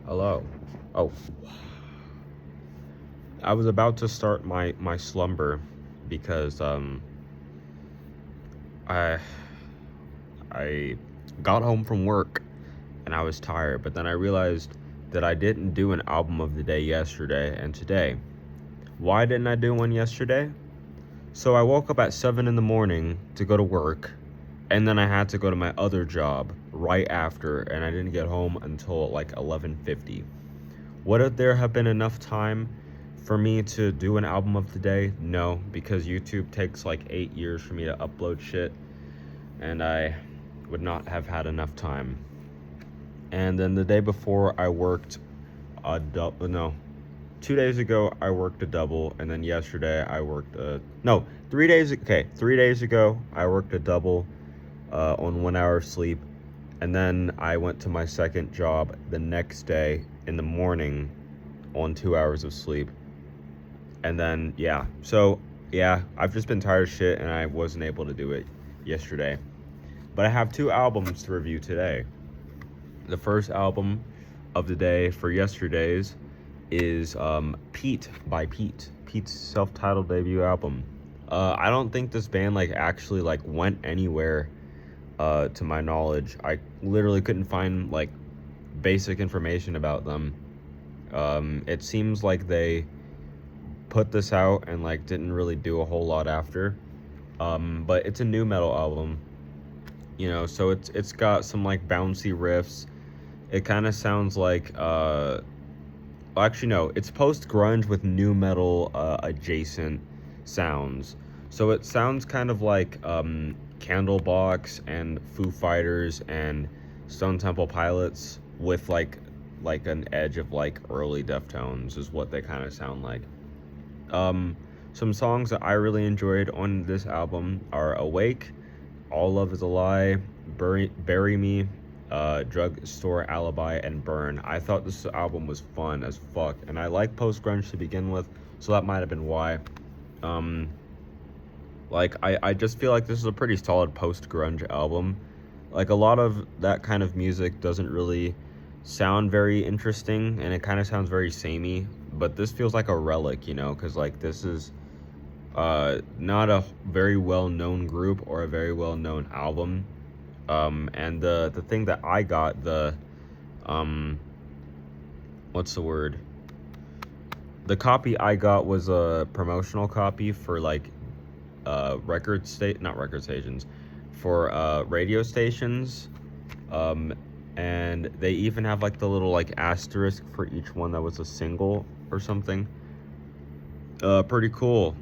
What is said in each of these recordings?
Hello. Oh, I was about to start my slumber because I I got home from work and I was tired, but then I realized that I didn't do an album of the day yesterday and today. Why didn't I do one yesterday? So I woke up at 7 in the morning to go to work, and then I had to go to my other job right after, and I didn't get home until like 11:50. Would there have been enough time for me to do an album of the day? No, because YouTube takes like 8 years for me to upload shit, and I would not have had enough time. And then the day before, I worked a double. No, 2 days ago I worked a double, and then yesterday I worked a no 3 days. Okay, 3 days ago I worked a double on 1 hour of sleep, and then I went to my second job the next day in the morning on 2 hours of sleep. And then, yeah, I've just been tired of shit and I wasn't able to do it yesterday. But I have two albums to review today. The first album of the day for yesterday's is Pete by Pete. Pete's self-titled debut album. I don't think this band actually went anywhere to my knowledge. I literally couldn't find basic information about them. It seems like they put this out and didn't really do a whole lot after. But it's a new metal album, so it's got some bouncy riffs. It kind of sounds like actually no, it's post grunge with new metal adjacent sounds. So it sounds kind of like Candlebox and Foo Fighters and Stone Temple Pilots with like an edge of early Deftones is what they kind of sound like. Some songs that I really enjoyed on this album are Awake, All Love Is a Lie, Bury Me, Drugstore Alibi, and Burn. I thought this album was fun as fuck, and I like post-grunge to begin with, so that might have been why. I just feel like this is a pretty solid post-grunge album. A lot of that kind of music doesn't really sound very interesting, and it kind of sounds very samey, but this feels like a relic, because this is not a very well-known group or a very well-known album. And the thing that I got, what's the word? The copy I got was a promotional copy for not record stations, for radio stations. And they even have the little asterisk for each one that was a single or something. Pretty cool.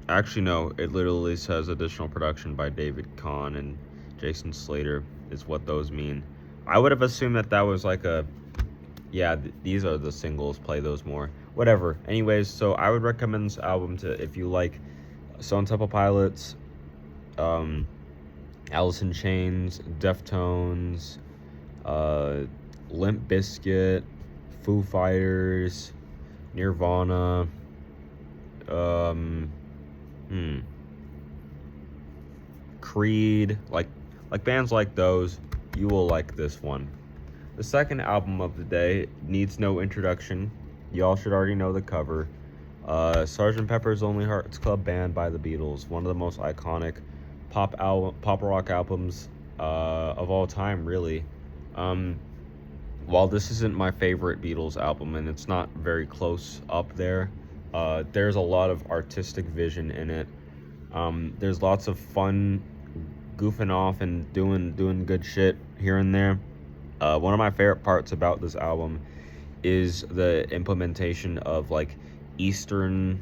Actually, no, it literally says additional production by David Kahn and Jason Slater is what those mean. I would have assumed that was these are the singles, play those more. Whatever. Anyways, so I would recommend this album to, if you like Stone Temple Pilots, Alice in Chains, Deftones, Limp Bizkit, Foo Fighters, Nirvana, Creed, like bands like those, you will like this one. The second album of the day needs no introduction. Y'all should already know the cover. Sgt. Pepper's Lonely Hearts Club Band by the Beatles, one of the most iconic pop rock albums of all time, really. While this isn't my favorite Beatles album, and it's not very close up there, there's a lot of artistic vision in it. There's lots of fun goofing off and doing good shit here and there. One of my favorite parts about this album is the implementation of Eastern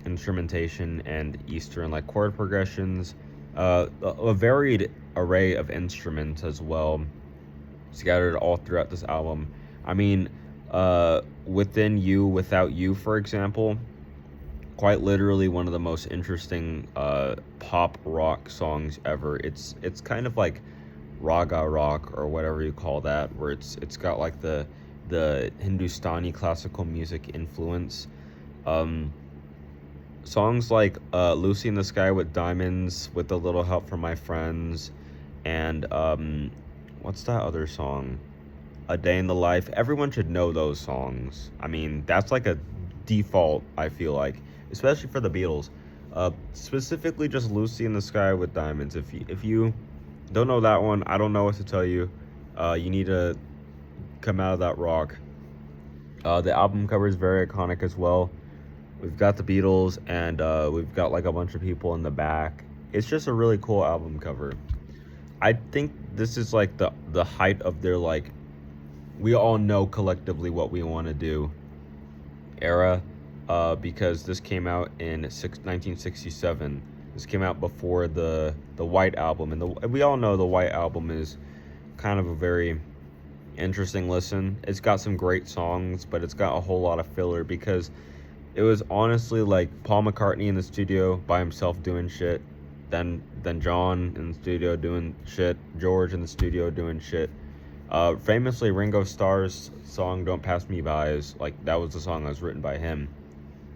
instrumentation and Eastern chord progressions, a varied array of instruments as well, scattered all throughout this album. I mean, Within You, Without You, for example, quite literally one of the most interesting pop rock songs ever. It's kind of like raga rock or whatever you call that, where it's got the Hindustani classical music influence. Songs like Lucy in the Sky with Diamonds, With a Little Help from My Friends, and what's that other song? A Day in the Life. Everyone should know those songs. I mean, that's like a default, I feel like, especially for the Beatles. Specifically just Lucy in the Sky with Diamonds. If you don't know that one, I don't know what to tell you. You need to come out of that rock. The album cover is very iconic as well. We've got the Beatles, and we've got like a bunch of people in the back. It's just a really cool album cover. I think this is like the height of their like, we all know collectively what we want to do era, because this came out in 1967. This came out before the White Album, and we all know the White Album is kind of a very interesting listen. It's got some great songs, but it's got a whole lot of filler because it was honestly like Paul McCartney in the studio by himself doing shit, then John in the studio doing shit, George in the studio doing shit. Famously, Ringo Starr's song "Don't Pass Me By" is like, that was the song that was written by him.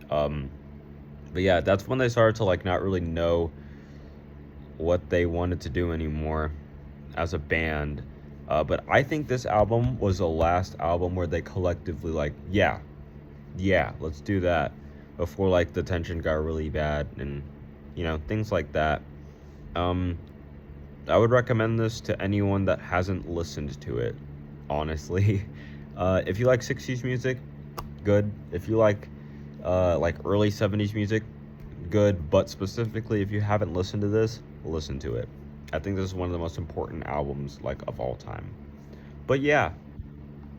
But yeah, that's when they started to like not really know what they wanted to do anymore as a band. But I think this album was the last album where they collectively like, yeah, let's do that, before like the tension got really bad and things like that. I would recommend this to anyone that hasn't listened to it, honestly. If you like 60s music, good. If you like early 70s music, good. But specifically, if you haven't listened to this, listen to it. I think this is one of the most important albums like of all time. But yeah,